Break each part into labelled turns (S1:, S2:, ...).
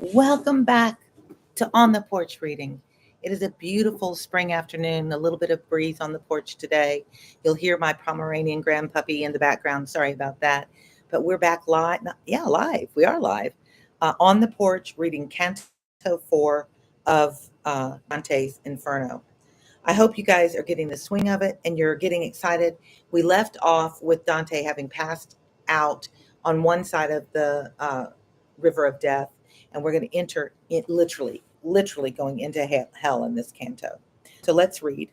S1: Welcome back to On the Porch Reading. It is a beautiful spring afternoon, a little bit of breeze on the porch today. You'll hear my Pomeranian grandpuppy in the background. Sorry about that. But we're back live. Yeah, live. We are live on the porch reading Canto 4 of Dante's Inferno. I hope you guys are getting the swing of it and you're getting excited. We left off with Dante having passed out on one side of the river of death, and we're going to enter it literally going into hell in this canto. So let's read.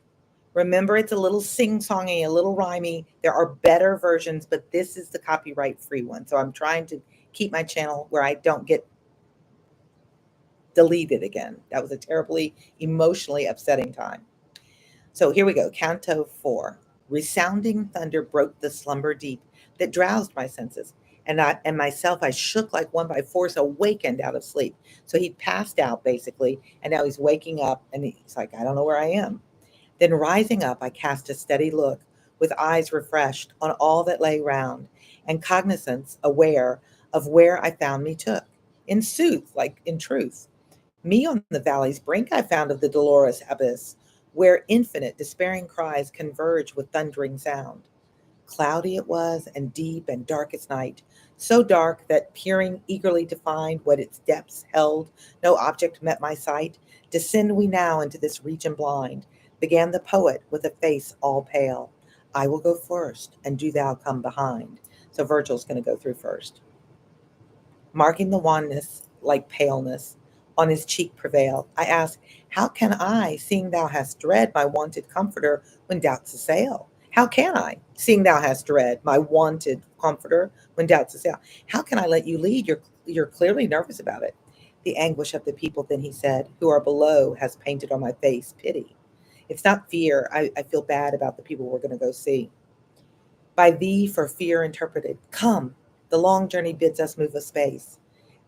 S1: Remember, it's a little sing-songy, a little rhymey. There are better versions, but this is the copyright-free one. So I'm trying to keep my channel where I don't get deleted again. That was a terribly emotionally upsetting time. So here we go. Canto 4. Resounding thunder broke the slumber deep that drowsed my senses, and myself I shook like one by force awakened out of sleep. So he passed out basically, and now he's waking up, and he's like, I don't know where I am. Then rising up, I cast a steady look, with eyes refreshed, on all that lay round, and cognizance aware of where I found me took. In sooth, like in truth, me on the valley's brink I found of the dolorous abyss, where infinite despairing cries converge with thundering sound. Cloudy it was, and deep and dark as night, so dark that, peering eagerly to find what its depths held, no object met my sight. Descend we now into this region blind, began the poet with a face all pale. I will go first, and do thou come behind. So Virgil's going to go through first. Marking the wanness like paleness on his cheek prevail, I ask, how can I, seeing thou hast dread, my wonted comforter, when doubts assail? How can I, seeing thou hast dread, my wanted comforter, when doubts assail? How can I let you lead? You're clearly nervous about it. The anguish of the people, then he said, who are below, has painted on my face pity. It's not fear. I feel bad about the people we're going to go see. By thee for fear interpreted. Come, the long journey bids us move a space.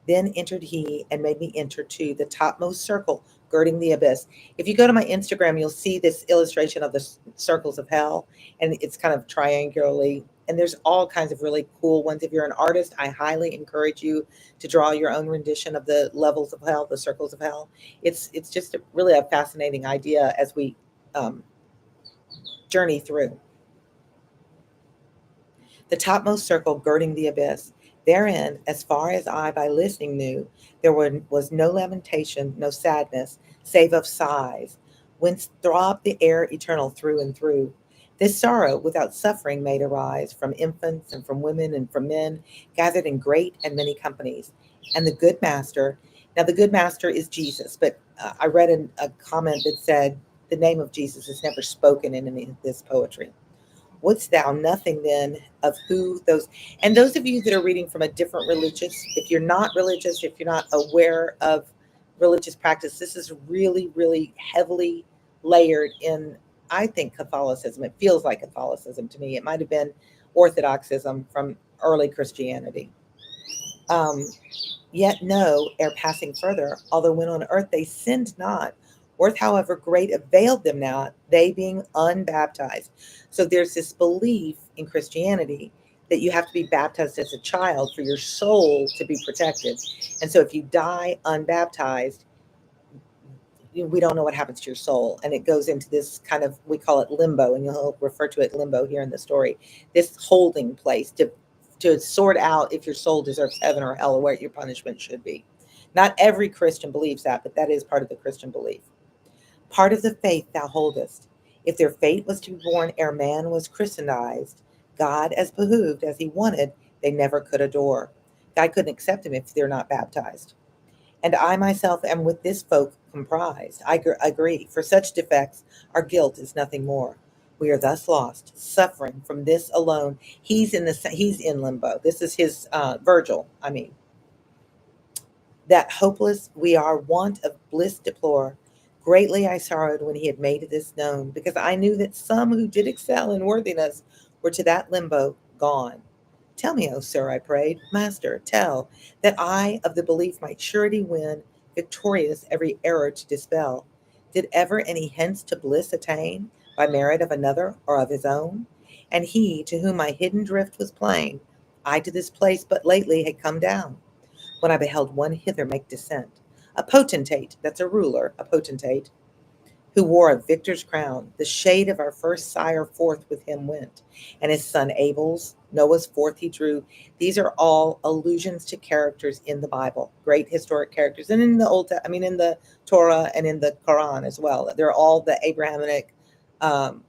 S1: Then entered he and made me enter to the topmost circle girding the abyss. If you go to my Instagram, you'll see this illustration of the circles of hell, and it's kind of triangularly. And there's all kinds of really cool ones. If you're an artist, I highly encourage you to draw your own rendition of the levels of hell, the circles of hell. It's just really a fascinating idea as we um, journey through. The topmost circle girding the abyss. Therein, as far as I by listening knew, was no lamentation, no sadness, save of sighs, whence throbbed the air eternal through and through. This sorrow without suffering made arise from infants and from women and from men, gathered in great and many companies. And the good master, now the good master is Jesus, but I read a comment that said the name of Jesus is never spoken in any of this poetry. Wouldst thou nothing then of who those, and those of you that are reading from a different religious, if you're not religious, if you're not aware of religious practice, this is really heavily layered in, I think, Catholicism. It feels like Catholicism to me. It might have been Orthodoxism from early Christianity. Um, Yet no, ere passing further, although when on earth they sinned not, worth however great availed them not, they being unbaptized. So there's this belief in Christianity that you have to be baptized as a child for your soul to be protected. And so if you die unbaptized, we don't know what happens to your soul. And it goes into this kind of, we call it limbo, and you'll refer to it limbo here in the story, this holding place to sort out if your soul deserves heaven or hell or what your punishment should be. Not every Christian believes that, but that is part of the Christian belief. Part of the faith thou holdest. If their fate was to be born ere man was christenized, God as behooved, as he wanted, they never could adore. God couldn't accept him if they're not baptized. And I myself am with this folk comprised. I agree, for such defects our guilt is nothing more. We are thus lost, suffering from this alone. He's in limbo. This is his Virgil. I mean, that hopeless we are want of bliss deplore. Greatly I sorrowed when he had made this known, because I knew that some who did excel in worthiness were to that limbo gone. Tell me, O sir, I prayed, Master, tell, that I of the belief might surety win, victorious every error to dispel. Did ever any hence to bliss attain, by merit of another or of his own? And he, to whom my hidden drift was plain, I to this place but lately had come down. when I beheld one hither make descent, a potentate, that's a ruler, a potentate, who wore a victor's crown. The shade of our first sire forth with him went, and his son Abel's, Noah's forth he drew. These are all allusions to characters in the Bible, great historic characters, and in the in the Torah and in the Quran as well. They're all the Abrahamic, um,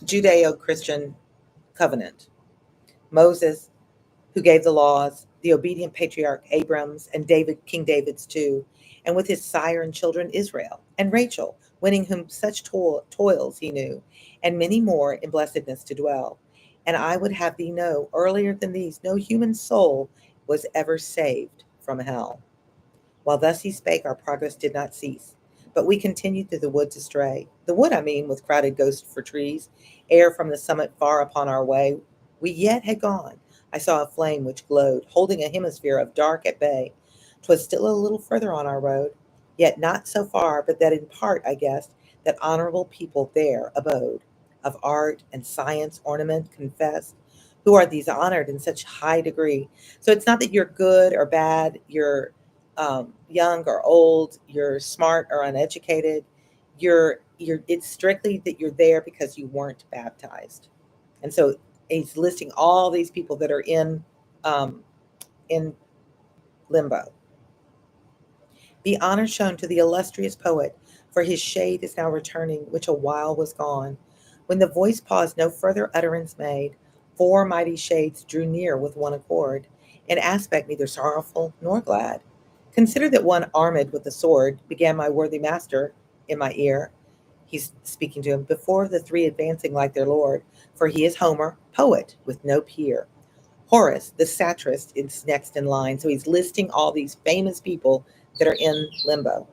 S1: Judeo-Christian covenant. Moses, who gave the laws, the obedient patriarch Abram's, and David, King David's too, and with his sire and children Israel, and Rachel, winning whom such toils he knew, and many more in blessedness to dwell. And I would have thee know, earlier than these, no human soul was ever saved from hell. While thus he spake, our progress did not cease, but we continued through the woods astray. The wood, I mean, with crowded ghosts for trees, ere from the summit far upon our way we yet had gone. I saw a flame which glowed, holding a hemisphere of dark at bay. 'Twas still a little further on our road, yet not so far but that in part I guessed that honorable people there abode, of art and science ornament confessed. Who are these honored in such high degree? So it's not that you're good or bad, you're young or old, you're smart or uneducated. You're. It's strictly that you're there because you weren't baptized, and so he's listing all these people that are um, in limbo. Be honor shown to the illustrious poet, for his shade is now returning, which a while was gone. When the voice paused, no further utterance made, four mighty shades drew near with one accord, in aspect neither sorrowful nor glad. Consider that one armed with the sword began my worthy master in my ear. He's speaking to him before the three advancing like their lord, for he is Homer, poet with no peer. Horace, the satirist, is next in line. So he's listing all these famous people that are in limbo.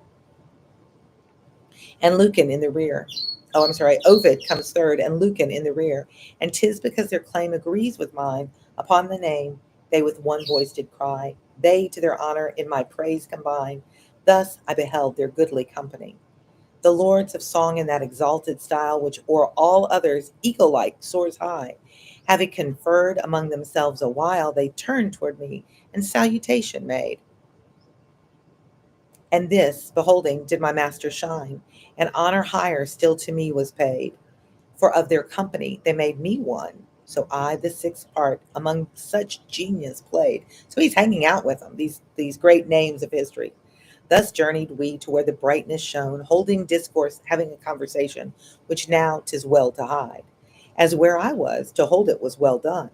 S1: And Lucan in the rear. Oh, I'm sorry. Ovid comes third, and Lucan in the rear. And 'tis because their claim agrees with mine. Upon the name, they with one voice did cry. They to their honor in my praise combine. Thus I beheld their goodly company. The lords of song in that exalted style, which o'er all others eagle like soars high. Having conferred among themselves a while, they turned toward me and salutation made. And this, beholding, did my master shine, and honor higher still to me was paid. For of their company they made me one, so I the sixth part among such genius played. So he's hanging out with them, these great names of history. Thus journeyed we to where the brightness shone, holding discourse, having a conversation, which now 'tis well to hide. As where I was, to hold it was well done.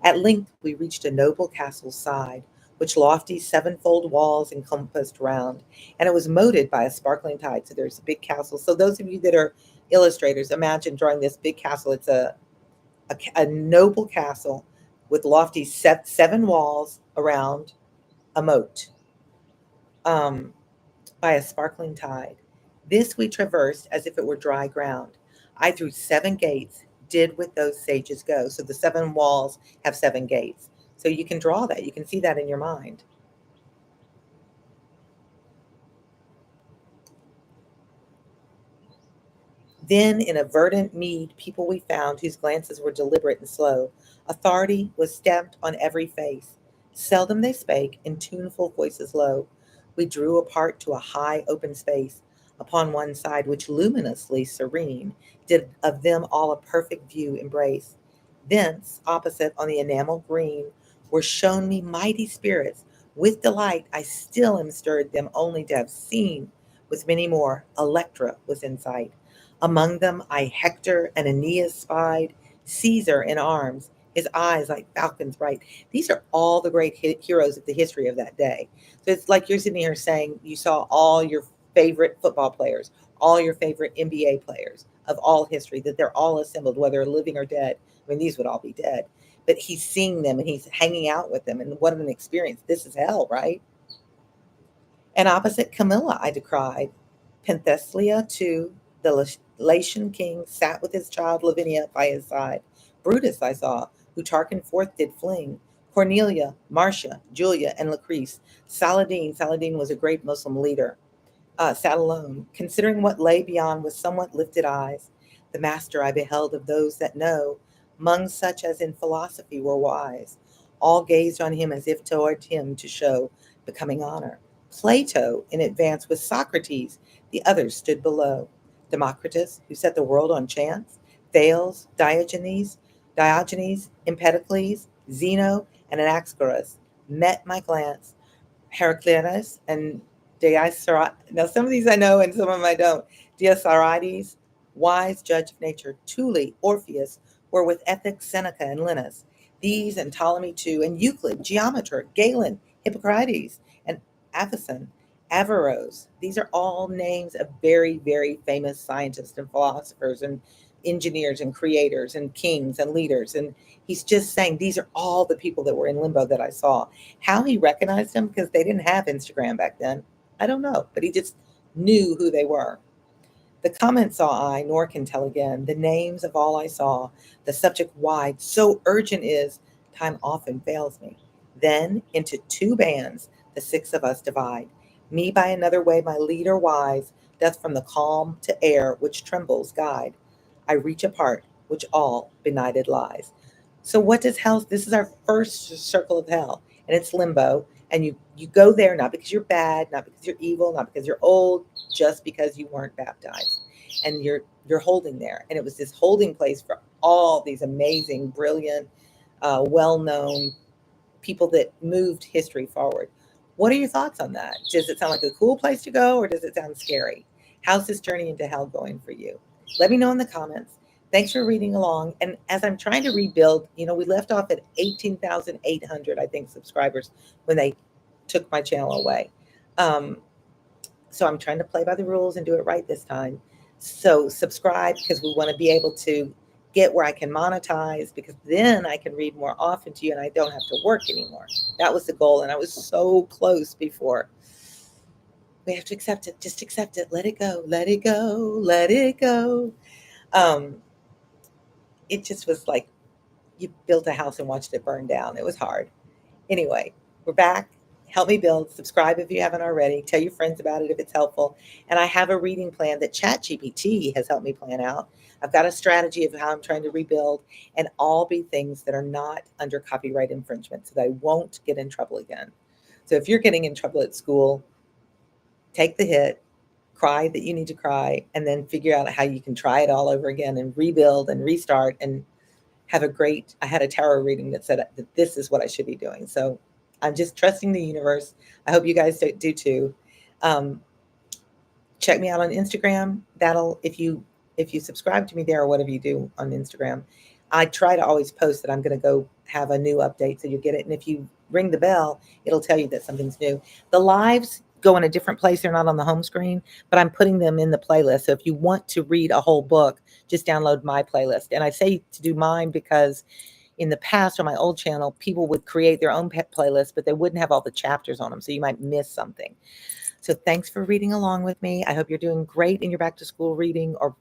S1: At length we reached a noble castle's side, which lofty sevenfold walls encompassed round, and it was moated by a sparkling tide. So there's a big castle. So those of you that are illustrators, imagine drawing this big castle. It's a noble castle with lofty seven walls around a moat. Um, by a sparkling tide. This we traversed as if it were dry ground. I through seven gates did with those sages go. So the seven walls have seven gates. So you can draw that. You can see that in your mind. Then in a verdant mead people we found whose glances were deliberate and slow. Authority was stamped on every face. Seldom they spake in tuneful voices low. We drew apart to a high open space, upon one side which luminously serene did of them all a perfect view embrace. Thence, opposite on the enamel green, were shown me mighty spirits. With delight I still am stirred them only to have seen. With many more, Electra was in sight. Among them I Hector and Aeneas spied, Caesar in arms, his eyes like falcons bright. These are all the great heroes of the history of that day. So it's like you're sitting here saying you saw all your favorite football players, all your favorite NBA players of all history, that they're all assembled, whether living or dead. I mean, these would all be dead. But he's seeing them and he's hanging out with them. And what an experience. This is hell, right? And opposite Camilla I descried, Penthesilea too, the Latian king, sat with his child Lavinia by his side. Brutus I saw, who Tarquin forth did fling. Cornelia, Marcia, Julia, and Lucrece. Saladin was a great Muslim leader, sat alone, considering what lay beyond with somewhat lifted eyes. The master I beheld of those that know, 'mong such as in philosophy were wise. All gazed on him as if toward him to show becoming honor. Plato in advance with Socrates, the others stood below. Democritus, who set the world on chance, Thales, Diogenes, Empedocles, Zeno, and Anaxagoras met my glance. Heraclitus and Dioscorides. Now, some of these I know and some of them I don't. Dioscorides, wise judge of nature, Tully, Orpheus, were with ethics Seneca and Linus. These and Ptolemy too, and Euclid, Geometer, Galen, Hippocrates, and Avicen, Averroes. These are all names of very, very famous scientists and philosophers and engineers and creators and kings and leaders. And he's just saying these are all the people that were in limbo that I saw. How he recognized them, because they didn't have Instagram back then, I don't know, but he just knew who they were. The comment saw I, nor can tell again, the names of all I saw, the subject wide, so urgent is, time often fails me. Then into two bands the six of us divide. Me by another way, my leader wise, doth from the calm to air which trembles guide. I reach apart, which all benighted lies. So what does hell? This is our first circle of hell, and it's limbo. And you go there not because you're bad, not because you're evil, not because you're old, just because you weren't baptized, and you're holding there. And it was this holding place for all these amazing, brilliant, well-known people that moved history forward. What are your thoughts on that? Does it sound like a cool place to go, or does it sound scary? How's this journey into hell going for you? Let me know in the comments. Thanks for reading along. And as I'm trying to rebuild, we left off at 18,800, I think, subscribers when they took my channel away. So I'm trying to play by the rules and do it right this time. So subscribe, because we want to be able to get where I can monetize, because then I can read more often to you and I don't have to work anymore. That was the goal. And I was so close before. We have to accept it. Just accept it. Let it go. Let it go. Let it go. Um, it just was like you built a house and watched it burn down. It was hard. Anyway, we're back. Help me build. Subscribe if you haven't already. Tell your friends about it if it's helpful. And I have a reading plan that ChatGPT has helped me plan out. I've got a strategy of how I'm trying to rebuild, and all be things that are not under copyright infringement, so that I won't get in trouble again. So if you're getting in trouble at school, take the hit, cry that you need to cry, and then figure out how you can try it all over again and rebuild and restart and have a great. I had a tarot reading that said that this is what I should be doing. So I'm just trusting the universe. I hope you guys do too. Um, check me out on Instagram. That'll, if you subscribe to me there, or whatever you do on Instagram, I try to always post that I'm going to go have a new update, so you get it. And if you ring the bell, it'll tell you that something's new. The lives go in a different place. They're not on the home screen, but I'm putting them in the playlist. So if you want to read a whole book, just download my playlist. And I say to do mine because in the past on my old channel, people would create their own pet playlists, but they wouldn't have all the chapters on them. So you might miss something. So thanks for reading along with me. I hope you're doing great in your back to school reading, or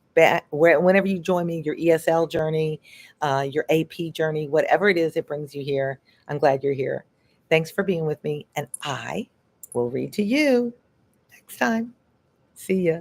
S1: whenever you join me, your ESL journey, your AP journey, whatever it is that brings you here. I'm glad you're here. Thanks for being with me, and I will read to you next time. See ya.